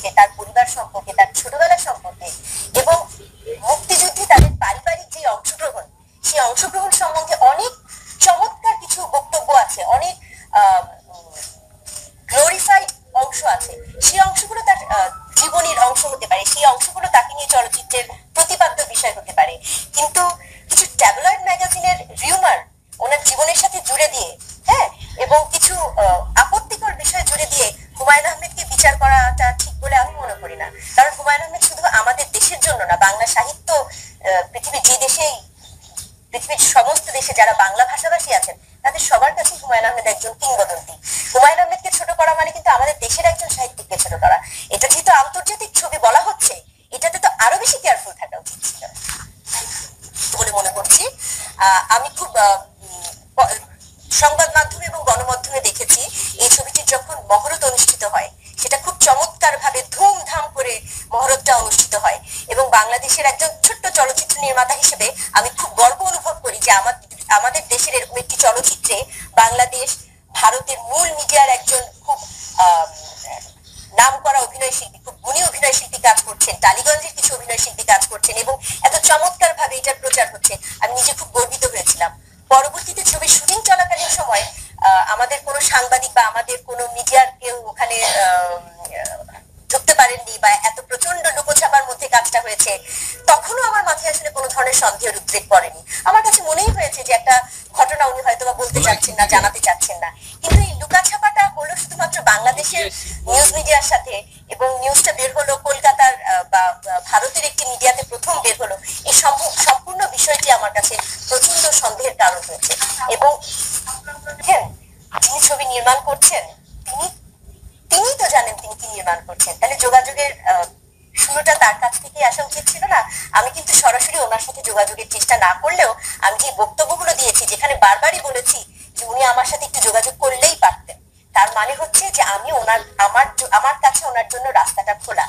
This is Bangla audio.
সম্পর্কে, তার পরিবার সম্পর্কে, তার ছোটবেলা সম্পর্কে এবং মুক্তিযুদ্ধে তাদের পারিবারিক যে অংশগ্রহণ, সেই অংশগ্রহণ সম্বন্ধে অনেক চমৎকার কিছু বক্তব্য আছে, অনেক গ্লোরিফাইড অংশ আছে। সেই অংশগুলো তার জীবনের অংশ হতে পারে, সেই অংশগুলো তাকে নিয়ে চলচ্চিত্রের প্রতিপাদ্য বিষয় হতে পারে। কিন্তু কিছু ট্যাবলয়েড ম্যাগাজিনের রিউমার ওনার জীবনের সাথে জুড়ে দিয়ে, হ্যাঁ, এবং কিছু আপত্তিকর বিষয় জুড়ে দিয়ে হুমায়ুন আহমেদকে বিচার করাটা ঠিক বলে আমি মনে করি না। কারণ হুমায়ুন আহমেদ শুধু আমাদের দেশের জন্য না, বাংলা সাহিত্য পৃথিবীর যে দেশেই, পৃথিবীর সমস্ত দেশে যারা বাংলা ভাষাভাষী আছেন তাদের সবার কাছে হুমায়ুন আহমেদ একজন কিংবদন্তি। হুমায়ুন আহমেদকে ছোট করা মানে কিন্তু আমাদের দেশের একজন সাহিত্যিককে ছোট করা। এটা যেহেতু আন্তর্জাতিক ছবি বলা হচ্ছে, এটাতে তো আরো বেশি কেয়ারফুল থাকা উচিত ছিল বলে মনে করছি। আমি খুব সংবাদ মাধ্যম এবং গণমাধ্যমে দেখেছি এই ছবিটির যখন মহরত অনুষ্ঠিত হয়, সেটা খুব চমৎকার ভাবে ধুমধাম করে মহরতটা অনুষ্ঠিত হয়। এবং বাংলাদেশের একজন ছোট্ট চলচ্চিত্র নির্মাতা হিসেবে আমি খুব গর্ব অনুভব করি যে আমাদের দেশের এরকম একটি চলচ্চিত্রে বাংলাদেশ ভারতের মূল মিডিয়ার একজন খুব নাম করা অভিনয় শিল্পী, খুব গুণী অভিনয় শিল্পী কাজ করছেন, টালিগঞ্জের কিছু অভিনয় শিল্পী কাজ করছেন এবং এত চমৎকার ভাবে এটার প্রচার হচ্ছে। আমি নিজে খুব গর্বিত হয়েছিলাম। পরবর্তীতে ছবির শুটিং চলাকালীন সময় আমাদের কোনো সাংবাদিক বা আমাদের কোনো মিডিয়ার কেউ ওখানে ঢুকতে পারেননি বা এত প্রচন্ড লুকোছাপার মধ্যে কাজটা হয়েছে, তখনও আমার মাথায় আসলে কোনো ধরনের সন্দেহের উদ্রেক করেনি। আমার কাছে মনেই হয়েছে যে একটা ঘটনা উনি হয়তো বা বলতে চাচ্ছেন না, জানাতে চাচ্ছেন না। কিন্তু এই লুকাছাপাটা হলো শুধুমাত্র বাংলাদেশের নিউজ মিডিয়ার সাথে, এবং নিউজটা বের হলো কলকাতার বা ভারতের একটি মিডিয়াতে প্রথম বের হলো। এই সম্পূর্ণ বিষয়টি আমার কাছে প্রচন্ড সন্দেহের কারণ হয়েছে। এবং যিনি ছবি নির্মাণ করছেন তিনি তো জানেন তিনি কি নির্মাণ করছেন, তাহলে যোগাযোগের শুরুটা তার কাছ থেকেই আসা উচিত ছিল না? আমি কিন্তু সরাসরি ওনার সাথে যোগাযোগের চেষ্টা না করলেও আমি যে বক্তব্যগুলো দিয়েছি, যেখানে বারবারই বলেছি যে উনি আমার সাথে একটু যোগাযোগ করলেই পারতেন, তার মানে হচ্ছে যে আমি আমার কাছে ওনার জন্য রাস্তাটা খোলা।